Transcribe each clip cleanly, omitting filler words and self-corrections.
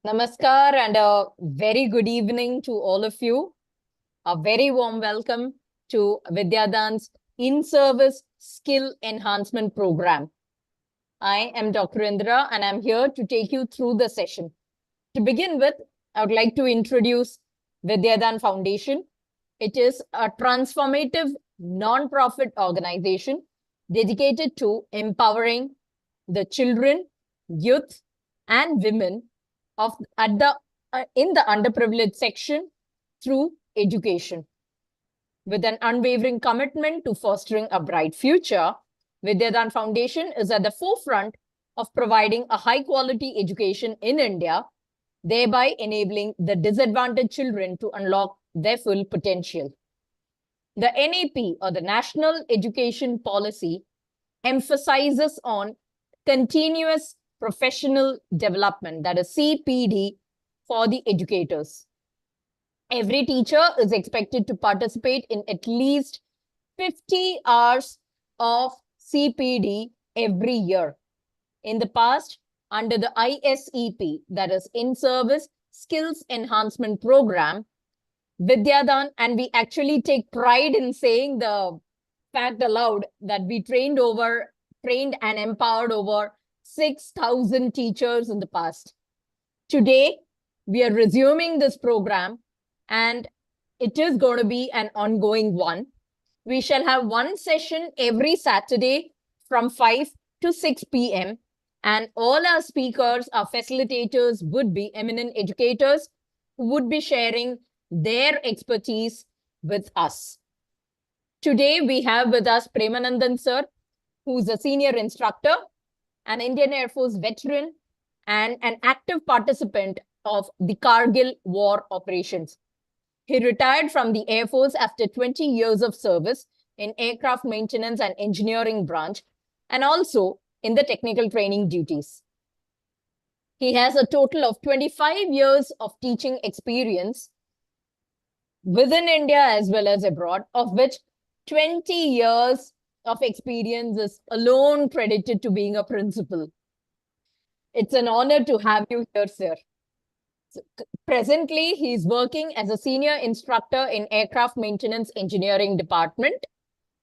Namaskar and a very good evening to all of you. A very warm welcome to VidyaDaan's In-Service Skill Enhancement Program. I am Dr. Indra and I'm here to take you through the session. To begin with, I would like to introduce VidyaDaan Foundation. It is a transformative non-profit organization dedicated to empowering the children, youth, and women in the underprivileged section through education. With an unwavering commitment to fostering a bright future, VidyaDaan Foundation is at the forefront of providing a high-quality education in India, thereby enabling the disadvantaged children to unlock their full potential. The NEP, or the National Education Policy, emphasizes on continuous professional development, that is CPD, for the educators. Every teacher is expected to participate in at least 50 hours of CPD every year. In the past, under the ISEP, that is In-Service Skills Enhancement Program, VidyaDaan, and we actually take pride in saying the fact aloud that we trained and empowered over 6,000 teachers in the past. Today, we are resuming this program and it is going to be an ongoing one. We shall have one session every Saturday from 5 to 6 p.m. and all our speakers, our facilitators would be eminent educators who would be sharing their expertise with us. Today, we have with us Premanandan sir, who's a senior instructor, an Indian Air Force veteran, and an active participant of the Kargil war operations. He retired from the Air Force after 20 years of service in aircraft maintenance and engineering branch, and also in the technical training duties. He has a total of 25 years of teaching experience within India as well as abroad, of which 20 years of experience is alone credited to being a principal. It's an honor to have you here, sir. So, presently, he is working as a senior instructor in aircraft maintenance engineering department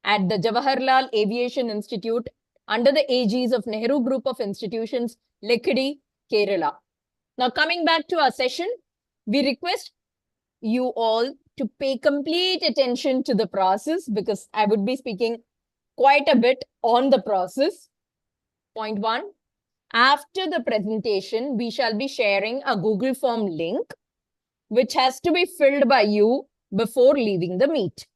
at the Jawaharlal Aviation Institute under the aegis of Nehru Group of Institutions, Lekadi, Kerala. Now, coming back to our session, we request you all to pay complete attention to the process because I would be speaking quite a bit on the process. Point 1. After the presentation, we shall be sharing a Google Form link, which has to be filled by you before leaving the meet.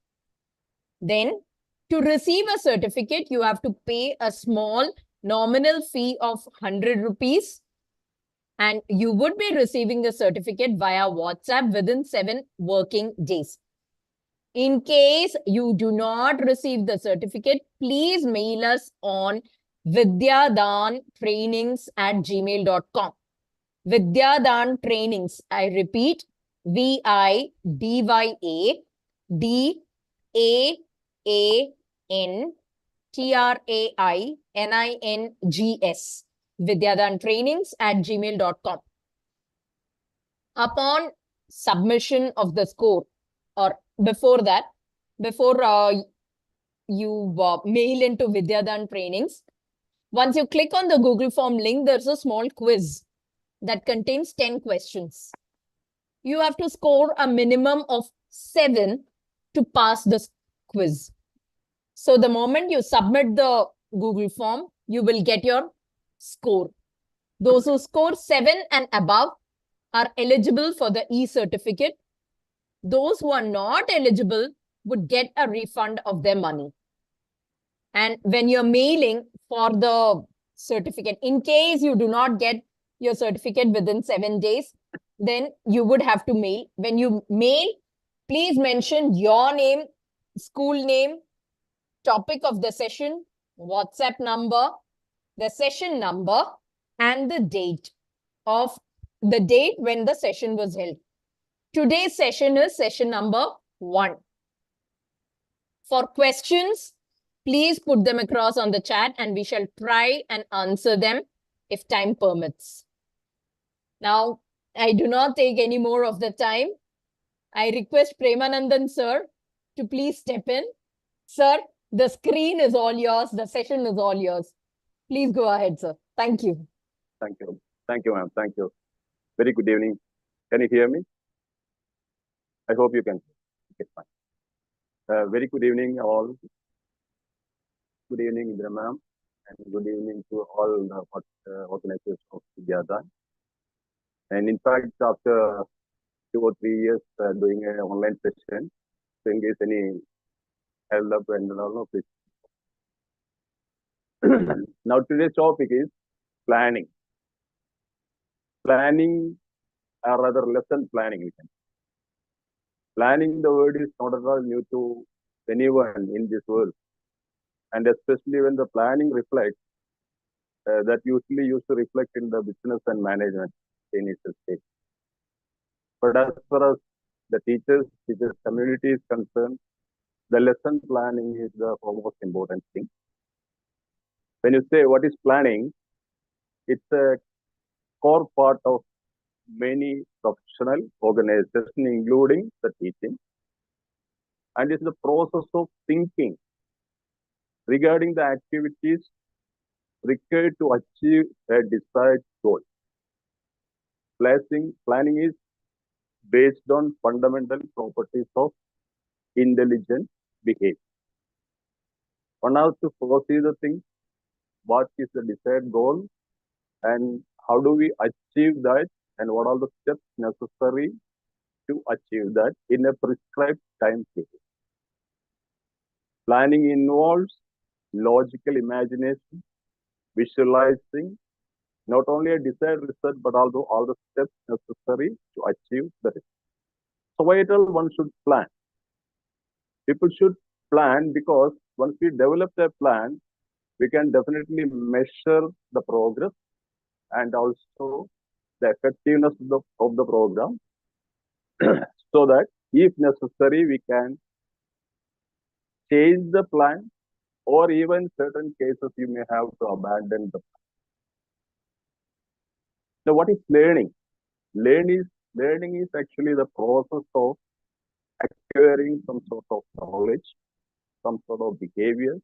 Then, to receive a certificate, you have to pay a small nominal fee of 100 rupees. And you would be receiving the certificate via WhatsApp within 7 working days. In case you do not receive the certificate, please mail us on vidyadaantrainings@gmail.com. VidyaDaan Trainings, I repeat, VidyaDaan VidyaDaanTrainings@gmail.com. Upon submission of the score, or before that, before you mail into VidyaDaan Trainings, once you click on the Google Form link, there's a small quiz that contains 10 questions. You have to score a minimum of 7 to pass the quiz. So the moment you submit the Google Form, you will get your score. Those who score 7 and above are eligible for the e-certificate. Those who are not eligible would get a refund of their money. And when you're mailing for the certificate, in case you do not get your certificate within 7 days, then you would have to mail. When you mail, please mention your name, school name, topic of the session, WhatsApp number, the session number, and the date when the session was held. Today's session is session number 1. For questions, please put them across on the chat and we shall try and answer them if time permits. Now, I do not take any more of the time. I request Premanandan sir to please step in. Sir, the screen is all yours. The session is all yours. Please go ahead, sir. Thank you. Thank you. Thank you, ma'am. Thank you. Very good evening. Can you hear me? I hope you can. Okay, fine. Very good evening, all. Good evening, Indra ma'am, and good evening to all the organizers of VidyaDaan. And in fact, after 2 or 3 years doing an online session, so in case any help and all, please. Now today's topic is planning. Planning, or rather lesson planning. We can. Planning, the word is not at all new to anyone in this world, and especially when the planning reflects, that usually used to reflect in the business and management initial stage. But as far as the teachers community is concerned, the lesson planning is the most important thing. When you say what is planning, it's a core part of many professional organizations, including the teaching. And it's the process of thinking regarding the activities required to achieve a desired goal. Planning is based on fundamental properties of intelligent behavior. One has to foresee the thing, what is the desired goal, and how do we achieve that, and what are the steps necessary to achieve that in a prescribed time period. Planning involves logical imagination, visualizing not only a desired result, but also all the steps necessary to achieve the result. So why one should plan? People should plan because once we develop a plan, we can definitely measure the progress and also the effectiveness of the program so that if necessary, we can change the plan, or even certain cases you may have to abandon the plan. Now, what is learning? Learning is actually the process of acquiring some sort of knowledge, some sort of behavior,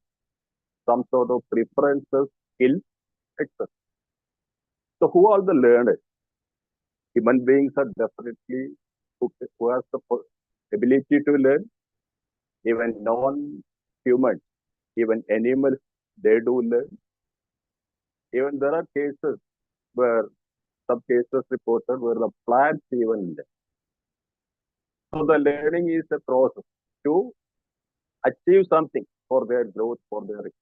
some sort of preferences, skills, etc. So who are the learners? Human beings are definitely who has the ability to learn. Even non-humans, even animals, they do learn. Even there are cases where some cases reported where the plants even learn. So the learning is a process to achieve something for their growth, for their research.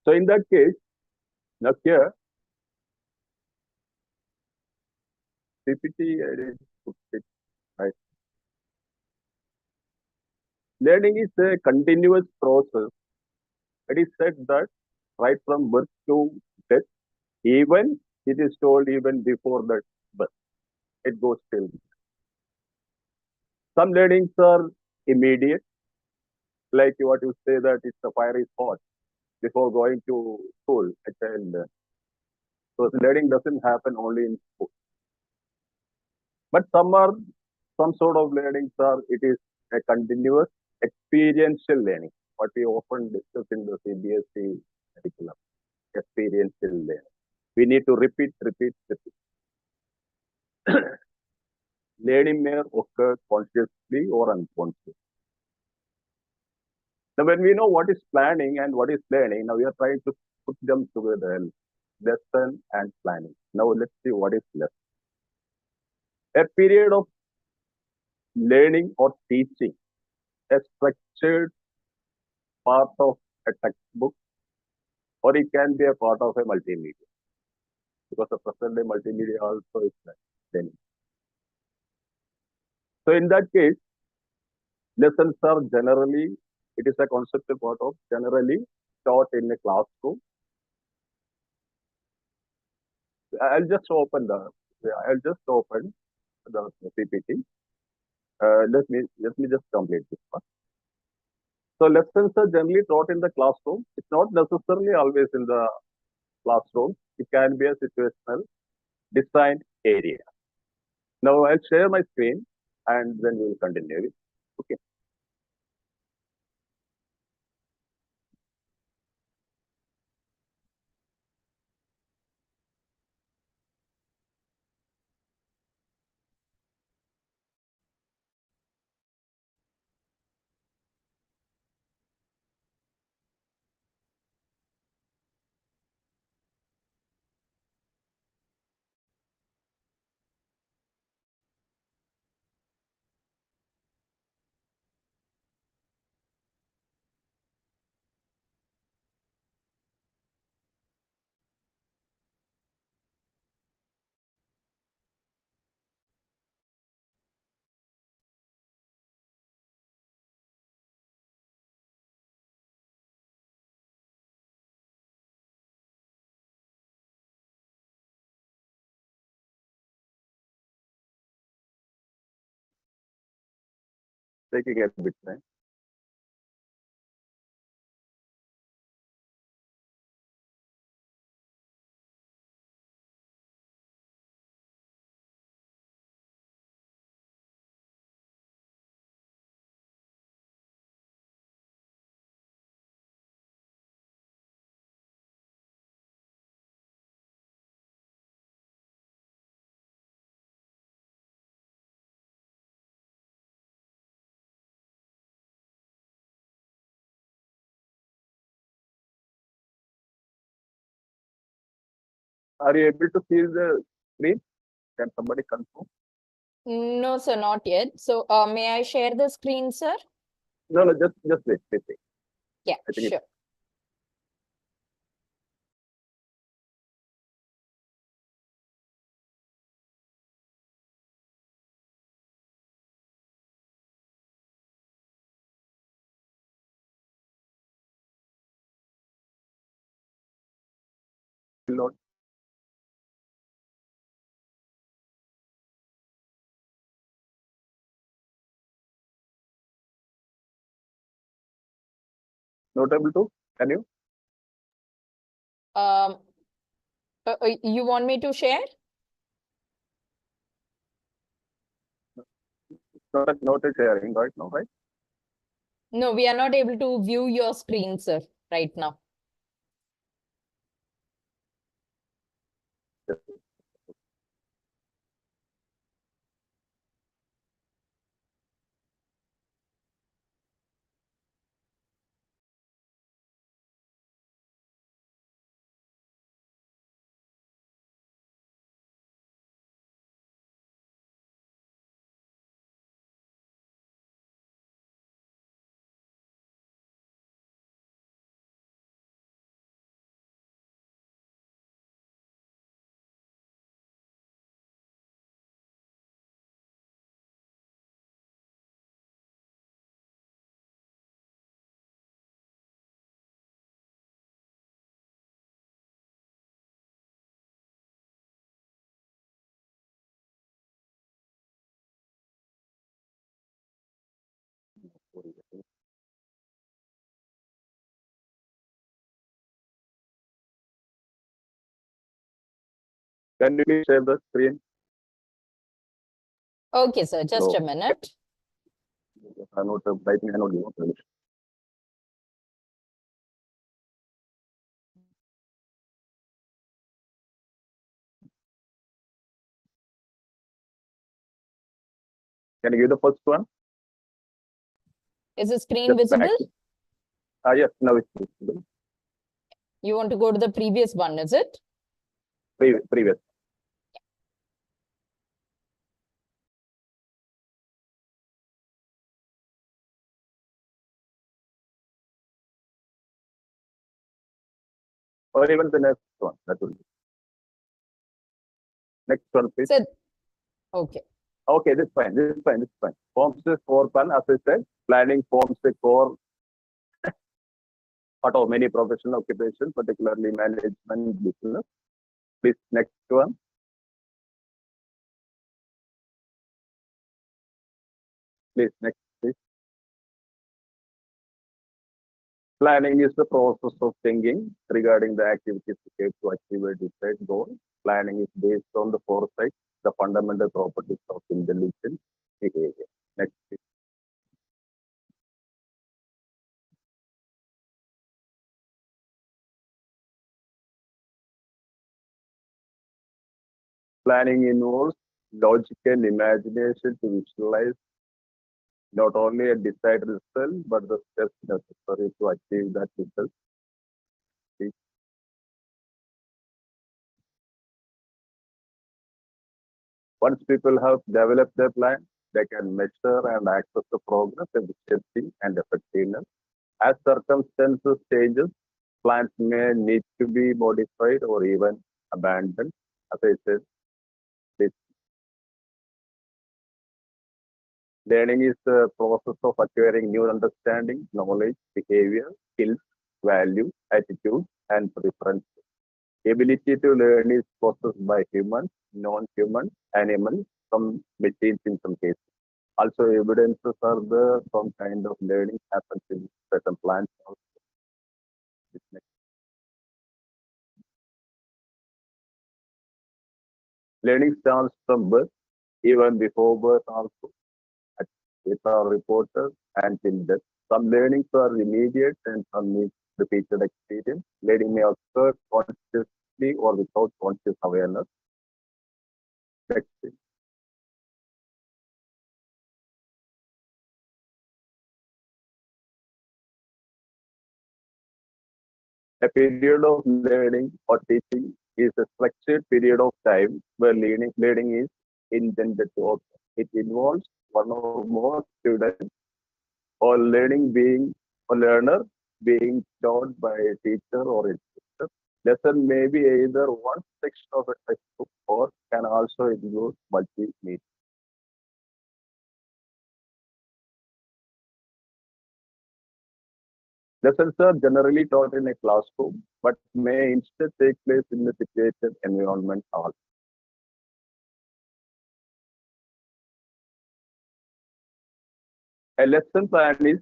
So in that case, now here, PPT, I didn't put it right. Learning is a continuous process. It is said that right from birth to death, even it is told even before that birth, it goes till. Some learnings are immediate, like what you say that it's the fire is hot before going to school, a child. So learning doesn't happen only in school. But some sort of learnings it is a continuous experiential learning, what we often discuss in the CBSE curriculum, experiential learning. We need to repeat. Learning may occur consciously or unconsciously. Now, when we know what is planning and what is learning, now we are trying to put them together, lesson and planning. Now, let's see what is lesson. A period of learning or teaching, a structured part of a textbook, or it can be a part of a multimedia, because the present day multimedia also is learning. So in that case, lessons are generally, it is a conceptual part of generally taught in a classroom. I'll just open the PPT. Let me just complete this part. So lessons are generally taught in the classroom. It's not necessarily always in the classroom. It can be a situational. design area. Now I'll share my screen and then we will continue. Okay. Taking a bit time. Are you able to see the screen? Can somebody confirm? No, sir, not yet. So may I share the screen, sir? No, just wait. Yeah, I think sure. Not able to? Can you? Um, you want me to share? Not a sharing right now, right? No, we are not able to view your screen, sir, right now. Yes. Can you please share the screen? Okay, sir, just No. a minute. I'm not typing. I'm not giving permission. Can you give the first one? Is the screen Just back. visible? Yes, now it's visible. You want to go to the previous one, is it? Previous. Or even the next one. That will be. Next one, please. Sir, okay. Okay, this is fine. This is fine. This is fine. Forms the core plan, as I said. Planning forms the core part of many professional occupations, particularly management, business. Please, next one. Please, next, please. Planning is the process of thinking regarding the activities to achieve a desired goal. Planning is based on the foresight, the fundamental properties of intelligent behavior. Next. Planning involves logical imagination to visualize not only a desired result, but the steps necessary to achieve that result. Once people have developed their plan, they can measure and access the progress, efficiency, and effectiveness. As circumstances changes, plans may need to be modified or even abandoned. As I said, this learning is the process of acquiring new understanding, knowledge, behavior, skills, values, attitudes, and preferences. Ability to learn is possessed by humans, non-human, animals, some machines in some cases. Also, evidences are there, some kind of learning happens in certain plants. Learning starts from birth, even before birth also. It are reported until death. Some learnings are immediate and some need repeated experience. Learning may occur consciously or without conscious awareness. Next. A period of learning or teaching is a structured period of time where learning is intended to occur. It involves one or more students or learner being taught by a teacher or instructor. Lesson may be either one section of a textbook or can also include multimedia. Lessons are generally taught in a classroom, but may instead take place in a situated environment also. A lesson plan is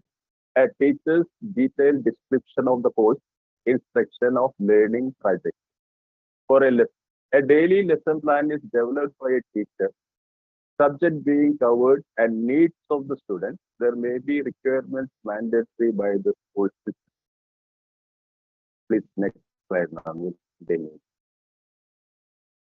a teacher's detailed description of the course, instruction of learning project. For a daily lesson plan is developed by a teacher, subject being covered and needs of the student. There may be requirements mandatory by the school system. Please, next slide now.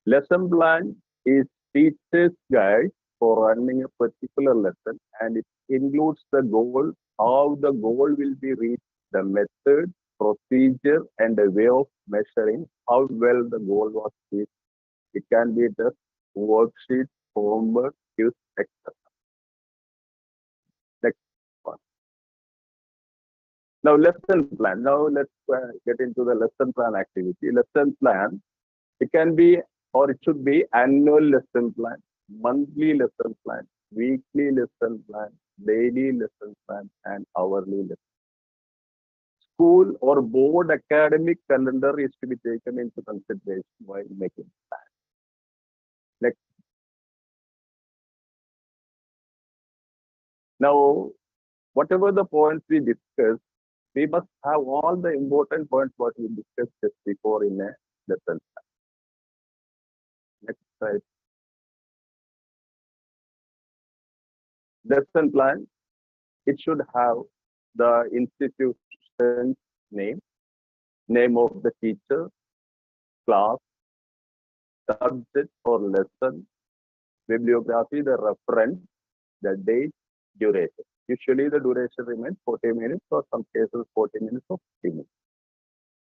Lesson plan is teacher's guide for running a particular lesson, and it includes the goal, how the goal will be reached, the method, procedure, and a way of measuring how well the goal was reached. It can be the worksheet, homework, use, etc. Next one. Now, lesson plan. Now, let's get into the lesson plan activity. Lesson plan, it can be or it should be annual lesson plan, monthly lesson plan, weekly lesson plan, daily lesson plan, and hourly lesson. School or board academic calendar is to be taken into consideration while making plan. Next. Now, whatever the points we discussed, we must have all the important points what we discussed just before in a lesson plan. Next slide. Lesson plan, it should have the institution's name, name of the teacher, class, subject or lesson, bibliography, the reference, the date, duration. Usually the duration remains 40 minutes or some cases 40 minutes or 50 minutes.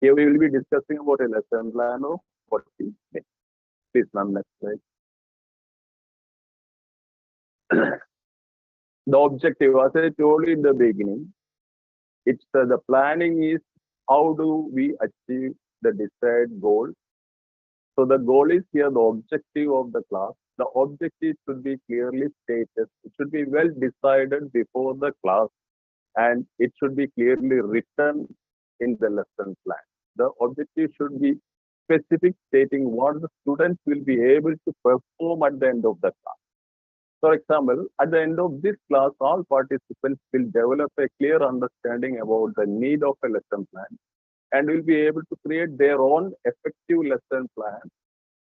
Here we will be discussing about a lesson plan of 40 minutes. Please, ma'am, next slide. The objective, as I told you in the beginning, it's the planning is how do we achieve the desired goal. So the goal is here the objective of the class. The objective should be clearly stated. It should be well decided before the class and it should be clearly written in the lesson plan. The objective should be specific, stating what the students will be able to perform at the end of the class. For example, at the end of this class, all participants will develop a clear understanding about the need of a lesson plan and will be able to create their own effective lesson plan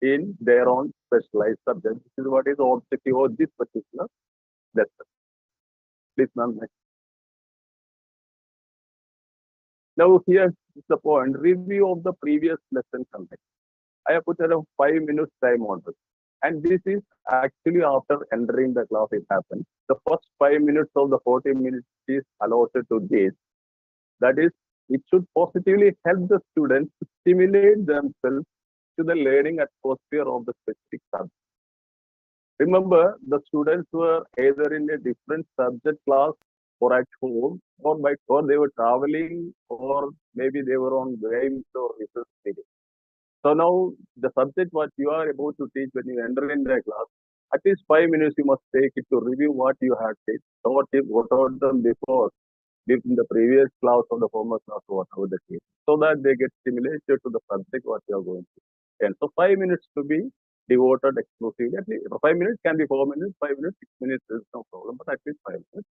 in their own specialized subject. This is what is the objective of this particular lesson. Please, ma'am. Now, here is the point. Review of the previous lesson content. I have put a 5 minutes time order. And this is actually after entering the class, it happens. The first 5 minutes of the 40 minutes is allotted to this. That is, it should positively help the students to stimulate themselves to the learning atmosphere of the specific subject. Remember, the students were either in a different subject class or at home, or they were traveling, or maybe they were on games or research meetings. So now the subject what you are about to teach when you enter in the class, at least 5 minutes you must take it to review what you had said, what taught them before, in the previous class or the former class, whatever the case, so that they get stimulated to the subject what you are going to. And so 5 minutes to be devoted exclusively. At least 5 minutes can be 4 minutes, 5 minutes, 6 minutes is no problem, but at least 5 minutes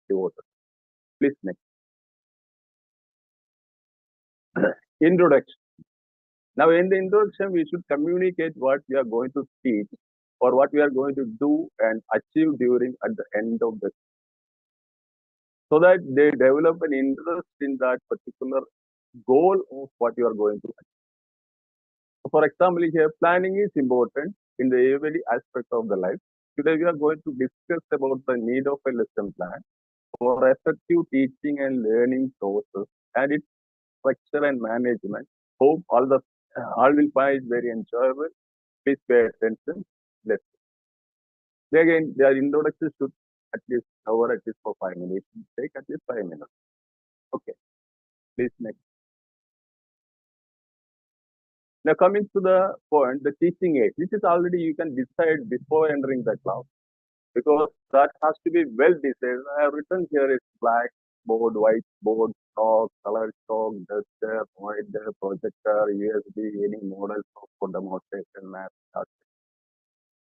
devoted. Please next. Introduction. Now, in the introduction, we should communicate what we are going to teach or what we are going to do and achieve during at the end of the, so that they develop an interest in that particular goal of what you are going to achieve. For example, here planning is important in the every aspect of the life. Today, we are going to discuss about the need of a lesson plan for effective teaching and learning process and its structure and management. Hope all will find it very enjoyable. Please pay attention. Let's again, their introduction should at least cover at least for 5 minutes. Take at least 5 minutes. Okay. Please next. Now coming to the point, the teaching aid. This is already you can decide before entering the class because that has to be well decided. I have written here is black board, white board, chalk, color chalk, duster, pointer, projector, USB, any models for demonstration, math,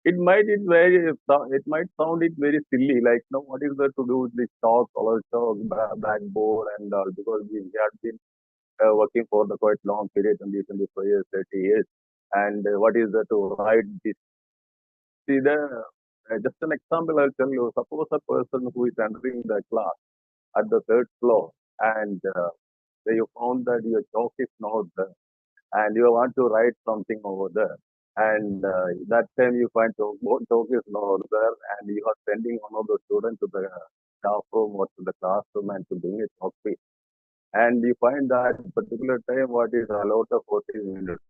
it might sound it very silly, like no, what is there to do with this chalk, color chalk, blackboard, and all, because we had been working for the quite long period, 20, 24 years, 30 years, and what is there to write this? See, just an example I'll tell you. Suppose a person who is entering the class at the third floor, and you found that your chalk is not there and you want to write something over there. And that time you find talk is not there, and you are sending one of the students to the staff room or to the classroom and to bring a chalk piece. And you find that particular time what is allowed of 40 minutes,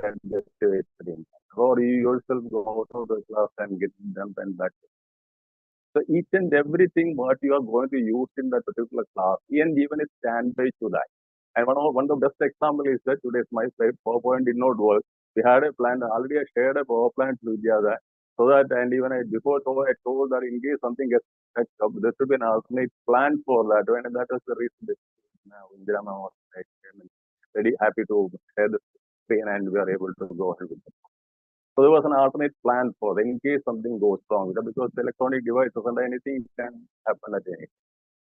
then just wait for him. Or you yourself go out of the class and get them and back. So each and everything what you are going to use in that particular class, and even a standby to that. And one of the best example is that today's my slide PowerPoint did not work. We had a plan, already I shared a PowerPoint with VidyaDaan, so that, and even I told that in case something gets touched up, there should be an alternate plan for that. And that was the reason now Indira was very happy to share the screen and we are able to go ahead with it. So there was an alternate plan for in case something goes wrong, because the electronic devices and anything can happen at any time.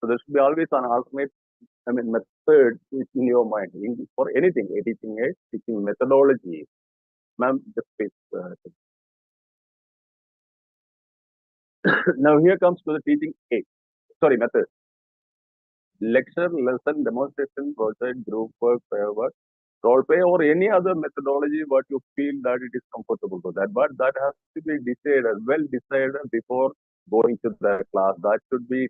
So there should be always an alternate method in your mind for anything, teaching methodology. Ma'am, just please. Now here comes to the teaching aid. Sorry, method. Lecture, lesson, demonstration, project, group work, pair work, role play, or any other methodology what you feel that it is comfortable to that. But that has to be well decided before going to the class. That should be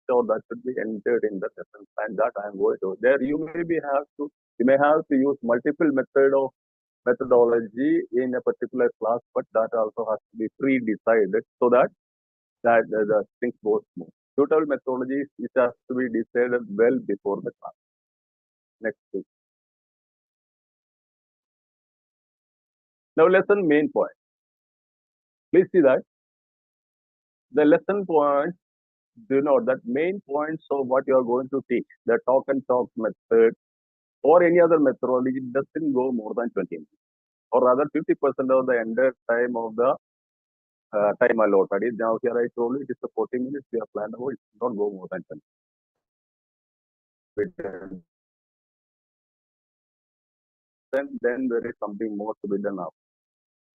that should be entered in the lesson plan that I am going to. There you may have to use multiple methodology in a particular class, but that also has to be pre-decided so that the things go smooth. Suitable methodologies, it has to be decided well before the class. Next please. Now lesson main point. Please see that the lesson points denote that main points of what you are going to teach. The talk and talk method or any other methodology doesn't go more than 20 minutes, or rather 50% of the entire time of the time allotted. Now here I told you it is a 40 minutes we have planned about. It should not go more than 10. Then there is something more to be done now.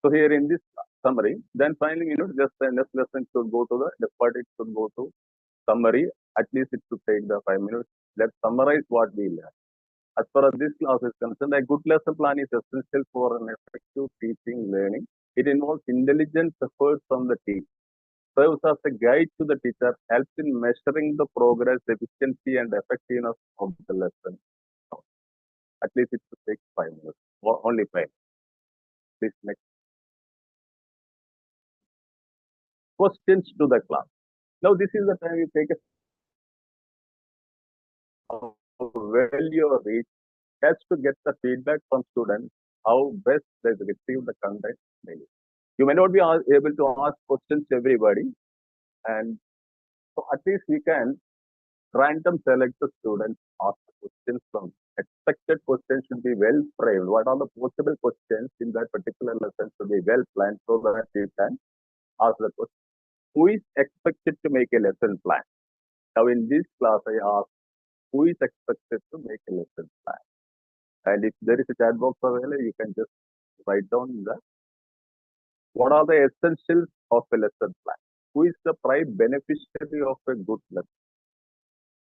So here in this summary, then finally, just the next lesson should go to the part it should go to summary. At least it should take the 5 minutes. Let's summarize what we learned. As far as this class is concerned, a good lesson plan is essential for an effective teaching learning. It involves intelligent efforts from the teacher, serves as a guide to the teacher, helps in measuring the progress, efficiency, and effectiveness of the lesson. At least it should take 5 minutes, or only 5. Please next. Questions to the class. Now this is the time you take a well you reach has to get the feedback from students how best they receive the content. You may not be able to ask questions to everybody, and so at least we can random select the students, ask questions from expected questions should be well framed. What are the possible questions in that particular lesson should be well planned so that you can ask the question. Who is expected to make a lesson plan? Now in this class I ask who is expected to make a lesson plan. And if there is a chat box available, you can just write down that. What are the essentials of a lesson plan? Who is the prime beneficiary of a good lesson?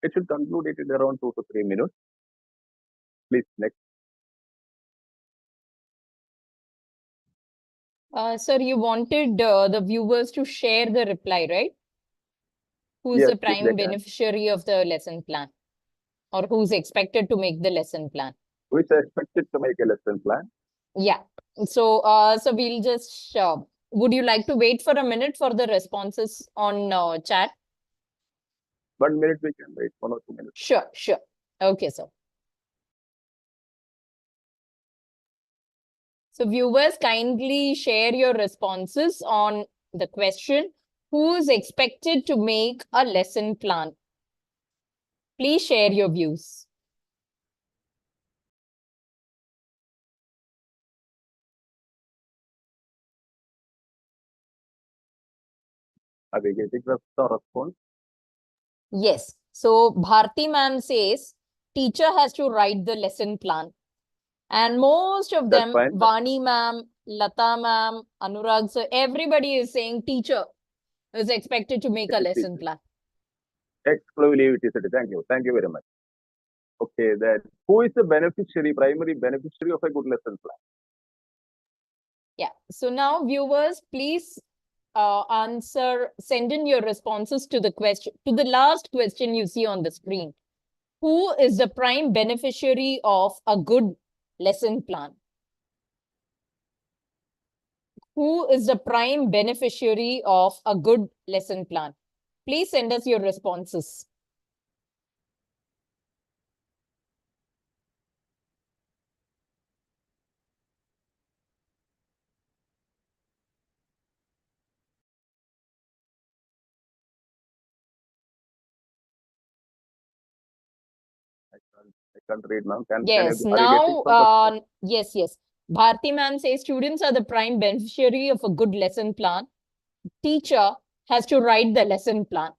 It should conclude it in around 2 to 3 minutes. Please next. Sir, you wanted the viewers to share the reply, right? Who's Yes, the prime beneficiary of the lesson plan? Or who's expected to make the lesson plan? Who is expected to make a lesson plan? Yeah. So, so we'll just, would you like to wait for a minute for the responses on chat? 1 minute we can wait, 1 or 2 minutes. Sure, sure. Okay, sir. So viewers, kindly share your responses on the question, who is expected to make a lesson plan? Please share your views. Are we getting the response? Yes. So Bharti ma'am says, teacher has to write the lesson plan. And most of them, Vani ma'am, Lata ma'am, Anurag, so everybody is saying teacher is expected to make a lesson plan. Exclusively, thank you. Thank you very much. Okay, then who is the beneficiary, primary beneficiary of a good lesson plan? Yeah. So now viewers, please send in your responses to the question, to the last question you see on the screen. Who is the prime beneficiary of a good lesson plan? Who is the prime beneficiary of a good lesson plan? Please send us your responses. I can't read now. Yes, yes. Bharti ma'am says students are the prime beneficiary of a good lesson plan. Teacher has to write the lesson plan.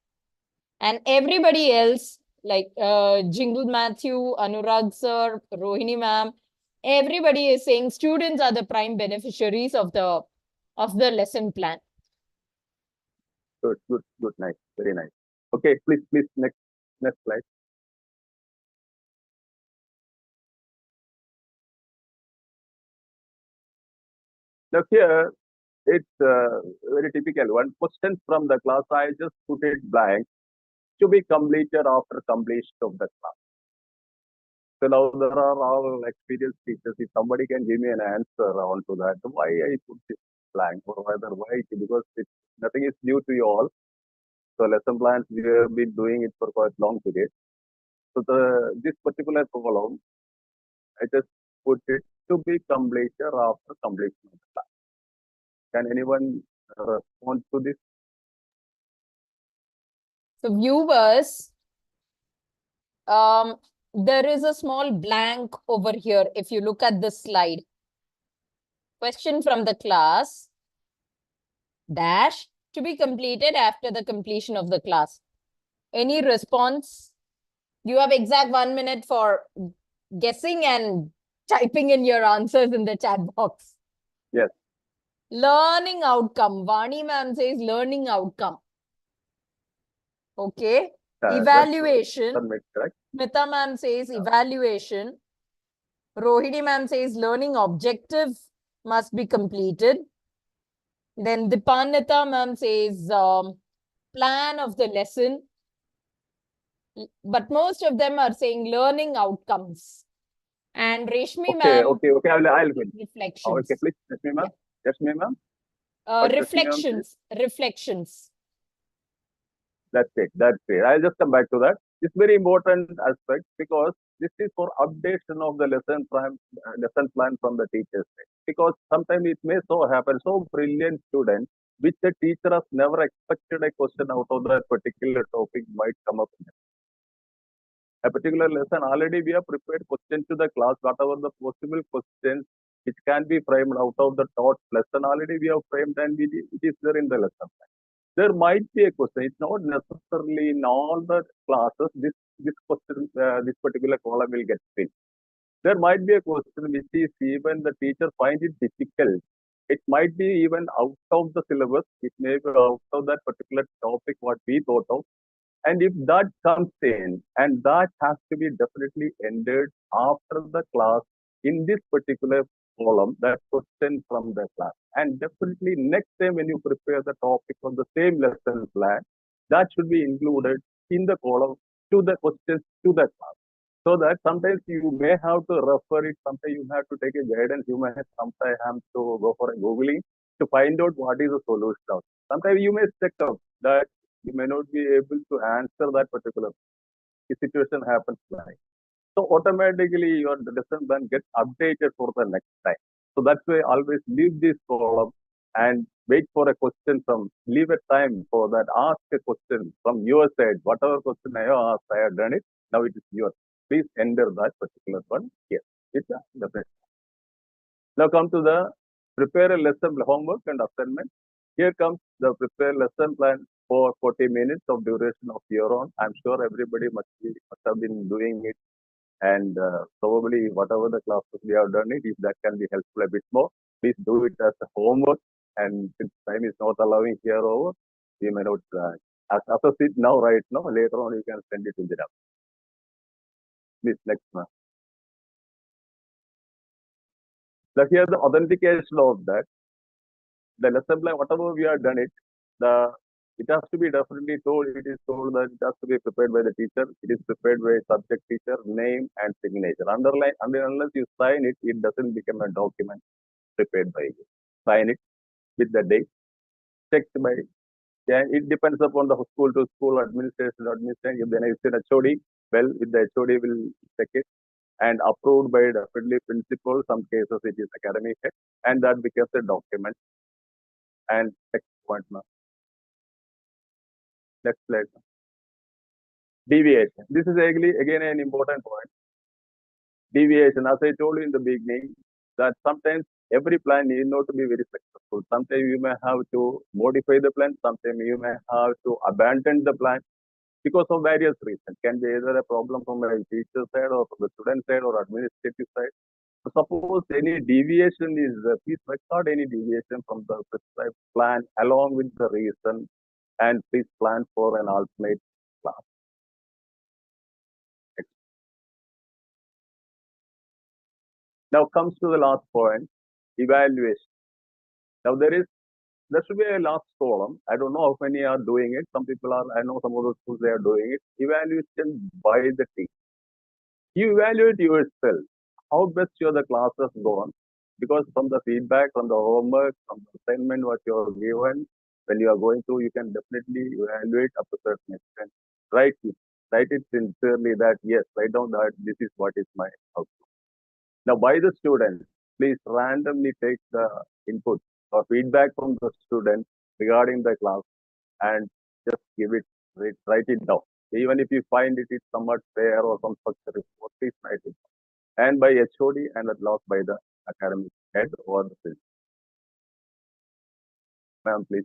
And everybody else, like Jingle Matthew, Anurag sir, Rohini ma'am, everybody is saying students are the prime beneficiaries of the lesson plan. Good, nice, very nice. Okay, please, next slide. Now here, it's very typical. One question from the class, I just put it blank, to be completed after completion of the class. So now there are all experienced teachers. If somebody can give me an answer on to that, why I put this blank or rather why? Because nothing is new to you all. So lesson plans, we have been doing it for quite long period. So this particular column, I just put it to be completed after completion of the class. Can anyone respond to this? So viewers, there is a small blank over here. If you look at this slide, question from the class, dash to be completed after the completion of the class. Any response? You have exact 1 minute for guessing and typing in your answers in the chat box. Yes. Learning outcome. Vani ma'am says learning outcome. Okay. Evaluation. That correct. Smita ma'am says evaluation. Rohini ma'am says learning objective must be completed. Then Dipanita ma'am says plan of the lesson. But most of them are saying learning outcomes. And Reshmi ma'am. Okay. I'll go. Reflections. Okay, please. Reshmi ma'am. Yeah. Reshmi ma'am. Reflections. That's it. I'll just come back to that. It's very important aspect because this is for updation of the lesson plan from the teacher's side. Because sometimes it may so happen, so brilliant student, which the teacher has never expected a question out of that particular topic might come up. A particular lesson, already we have prepared questions to the class, whatever the possible questions which can be framed out of the taught lesson, already we have framed and it is there in the lesson. There might be a question. It's not necessarily in all the classes this question, this particular column will get filled. There might be a question which is even the teacher finds it difficult. It might be even out of the syllabus. It may be out of that particular topic what we thought of. And if that comes in, and that has to be definitely entered after the class in this particular column, that question from the class. And definitely next time when you prepare the topic on the same lesson plan, that should be included in the column to the questions to the class. So that sometimes you may have to refer it, sometimes you have to take a guidance, you may sometimes have to go for a Googling to find out what is the solution. Sometimes you may check out that you may not be able to answer that particular situation happens like. So automatically your lesson plan gets updated for the next time. So that's why always leave this column and wait for a question leave a time for that, ask a question from your side. Whatever question I have asked, I have done it. Now it is yours. Please enter that particular one here. It's definitely. Now come to the prepare a lesson homework and assignment. Here comes the prepare lesson plan for 40 minutes of duration of your own. I'm sure everybody must have been doing it, and probably whatever the classes we have done it, if that can be helpful a bit more, please do it as a homework. And since time is not allowing here over, we may not assess it now, right now. Later on, you can send it to the lab. Please, next one. So here the authentication of that. The lesson plan, whatever we have done it, it has to be definitely told. It is told that it has to be prepared by the teacher. It is prepared by subject teacher, name and signature. Underline, unless you sign it, it doesn't become a document prepared by you. Sign it with the date. Checked by. Yeah, it depends upon the school to school, administration to administration. If then it's an HOD, well, with the HOD will check it and approved by definitely principal. Some cases it is academic head, and that becomes a document. And next point now. Next slide. Deviation. This is again an important point. Deviation, as I told you in the beginning, that sometimes every plan need not to be very successful. Sometimes you may have to modify the plan. Sometimes you may have to abandon the plan because of various reasons. Can be either a problem from a teacher side or from the student side or administrative side. So suppose any deviation is, please record any deviation from the prescribed plan along with the reason, and please plan for an alternate class. Now comes to the last point, evaluation. Now there should be a last column. I don't know how many are doing it. Some people are, I know some of the schools they are doing it. Evaluation by the team. You evaluate yourself. How best your the class has gone. Because from the feedback, from the homework, from the assignment what you are given, when you are going through, you can definitely evaluate up to a certain extent. Write it sincerely that yes, write down that this is what is my outcome. Now, by the students, please randomly take the input or feedback from the student regarding the class and just write it down. Even if you find it is somewhat fair or some structure is please write it down. And by HOD and at last by the academic head or the principal. Ma'am, please.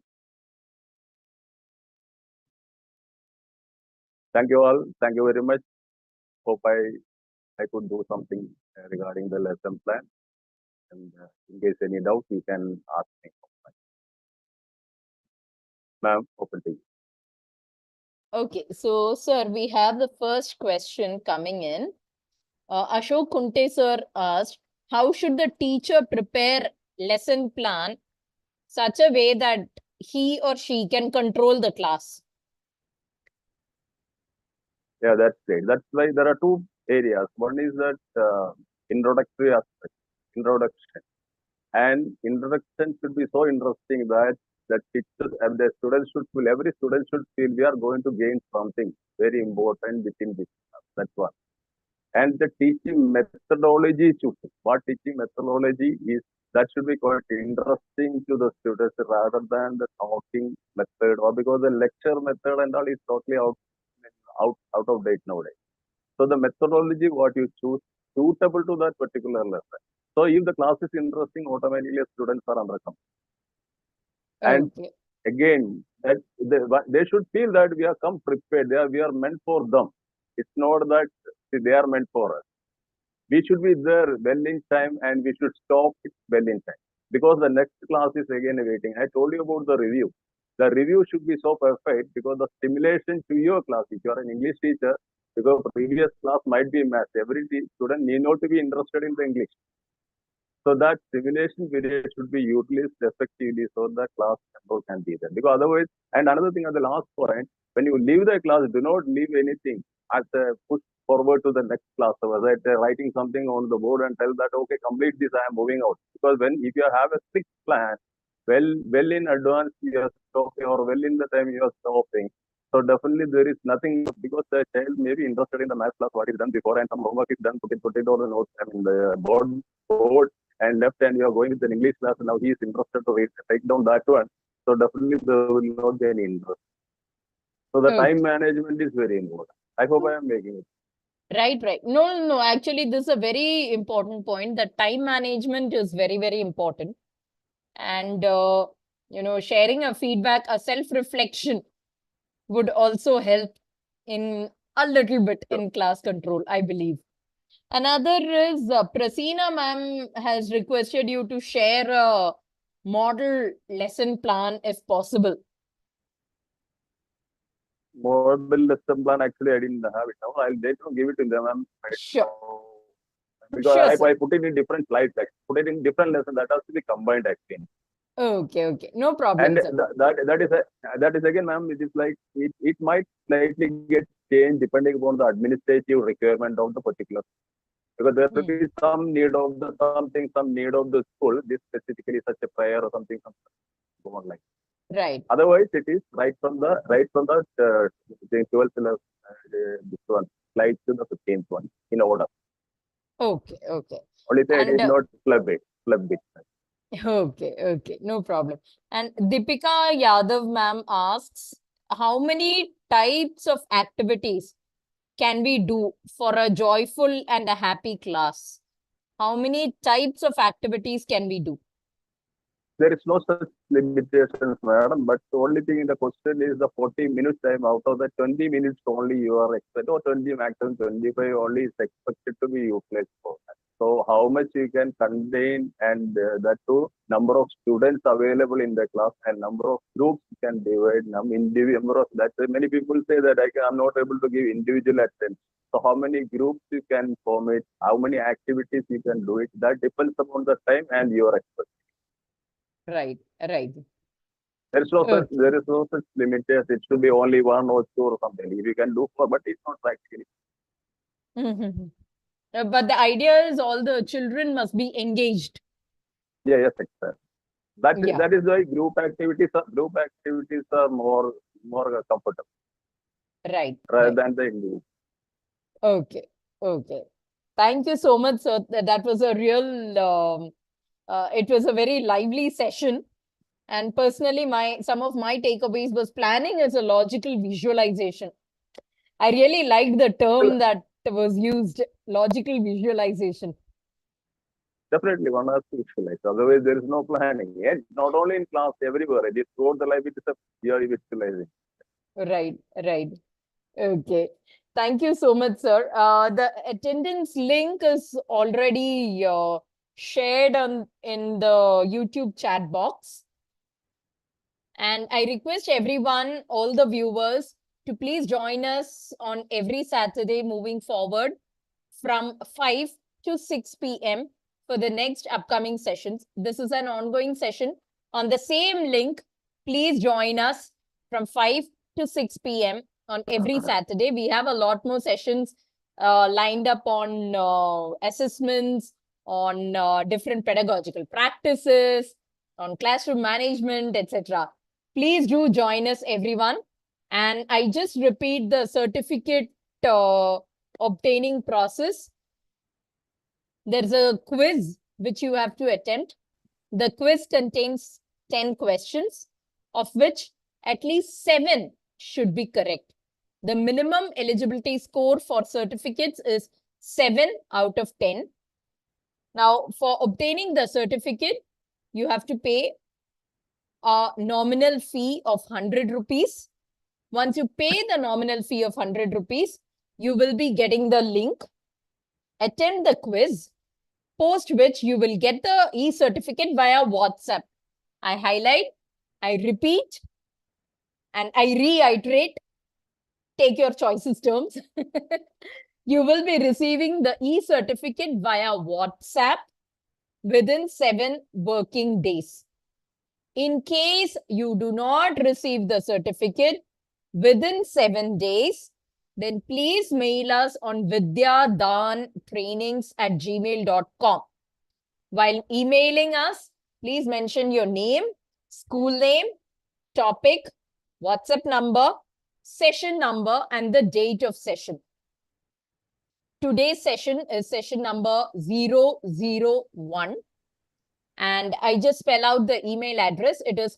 Thank you all. Thank you very much. Hope I could do something regarding the lesson plan. And in case any doubt, you can ask me. Ma'am, open to you. Okay, so sir, we have the first question coming in. Ashok Kunte sir asked, how should the teacher prepare lesson plan such a way that he or she can control the class? Yeah, that's great. That's why there are two areas. One is that introductory aspect, introduction. And introduction should be so interesting that teachers and the students should feel, every student should feel we are going to gain something very important within this class. That's one. And the teaching methodology should, what teaching methodology is, that should be quite interesting to the students rather than the talking method, or because the lecture method and all is totally out of date nowadays. So the methodology what you choose suitable to that particular lesson. So if the class is interesting, automatically students are under control. And Okay. again, that they should feel that we have come prepared. We are meant for them. It's not that they are meant for us. We should be there well in time, and we should stop it well in time, because the next class is again waiting. I told you about the review. The review should be so perfect because the stimulation to your class, if you are an English teacher, because previous class might be math, every student need not to be interested in the English. So that simulation period should be utilized effectively so that class control can be there. Because otherwise, and another thing at the last point, when you leave the class, do not leave anything as a push forward to the next class. So that writing something on the board and tell that, okay, complete this, I am moving out. Because if you have a strict plan, well in advance you are stopping, or well in the time you are stopping. So definitely there is nothing, because the child may be interested in the math class, what is done before, and some homework is done, put it on the notes, I mean the board, and left hand you are going with an English class, and now he is interested to take down that one. So definitely there will not be any interest. So the time management is very important. I hope I am making it. Right. No. Actually, this is a very important point. That time management is very, very important. And, sharing a feedback, a self-reflection would also help in a little bit in class control, I believe. Another is Prasina ma'am has requested you to share a model lesson plan if possible. Model lesson plan, actually I didn't have it now. I'll later give it to them. Sure. Because Sure, I put it in different slides, put it in different lessons, that has to be combined actually. Okay. No problem, And sir. that is again, ma'am, it is like it might slightly get changed depending upon the administrative requirement of the particular, because there will be some need of the school, this specifically such a prayer or something online. Right. Otherwise, it is right from the 12th this one slide to the 15th one in order. Okay. Only say it And is not flub it. okay, no problem. And Deepika Yadav ma'am asks, how many types of activities can we do for a joyful and a happy class? How many types of activities can we do? There is no such limitations, madam. But the only thing in the question is the 40 minutes time. Out of the 20 minutes only you are expected, or 20 maximum 25 only is expected to be utilized for that. So how much you can contain, and that too, number of students available in the class and number of groups you can divide. Number of that. Many people say that I'm not able to give individual attention. So how many groups you can form it, how many activities you can do it, that depends upon the time and your expertise. Right. There is no such limitation. It should be only one or two or something. If you can do four, but it's not practically. But the idea is all the children must be engaged. Yes, exactly. That is why group activities are more comfortable. Right. Rather than the individual. Okay. Thank you so much, sir. That was a real, it was a very lively session. And personally, some of my takeaways was planning is a logical visualization. I really liked the term that was used, logical visualization. Definitely, one has to visualize. Otherwise, there is no planning. And not only in class, everywhere. It is throughout the life, it is a visualizing. Right. Okay. Thank you so much, sir. The attendance link is already shared in the YouTube chat box. And I request everyone, all the viewers, to please join us on every Saturday moving forward from 5 to 6 p.m. for the next upcoming sessions. This is an ongoing session on the same link. Please join us from 5 to 6 p.m. on every Saturday. We have a lot more sessions lined up on assessments, on different pedagogical practices, on classroom management, etc. Please do join us, everyone. And I just repeat the certificate obtaining process. There's a quiz which you have to attempt. The quiz contains 10 questions, of which at least 7 should be correct. The minimum eligibility score for certificates is 7 out of 10. Now, for obtaining the certificate, you have to pay a nominal fee of 100 rupees. Once you pay the nominal fee of 100 rupees, you will be getting the link. Attempt the quiz, post which you will get the e-certificate via WhatsApp. I highlight, I repeat, and I reiterate, take your choices terms. You will be receiving the e-certificate via WhatsApp within 7 working days. In case you do not receive the certificate within 7 days, then please mail us on vidyadaantrainings@gmail.com. While emailing us, please mention your name, school name, topic, WhatsApp number, session number, and the date of session. Today's session is session number 001. And I just spell out the email address. It is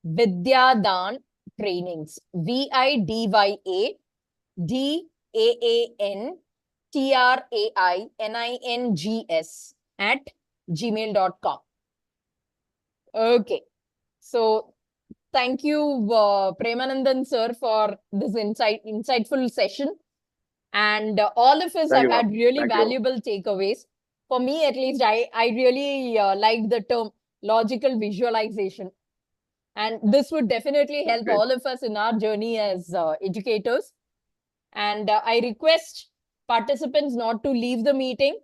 VidyaDaan Trainings, VidyaDaan @gmail.com. Okay. So thank you, Premanandan sir, for this insightful session. And all of us have had really valuable takeaways. For me, at least, I really like the term logical visualization. And this would definitely help all of us in our journey as educators. And I request participants not to leave the meeting.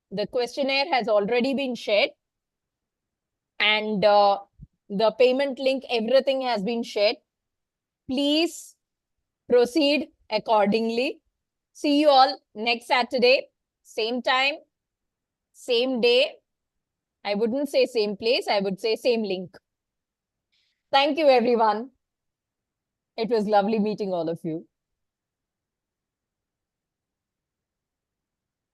The questionnaire has already been shared. And the payment link, everything has been shared. Please proceed accordingly. See you all next Saturday, same time, same day. I wouldn't say same place, I would say same link. Thank you, everyone. It was lovely meeting all of you.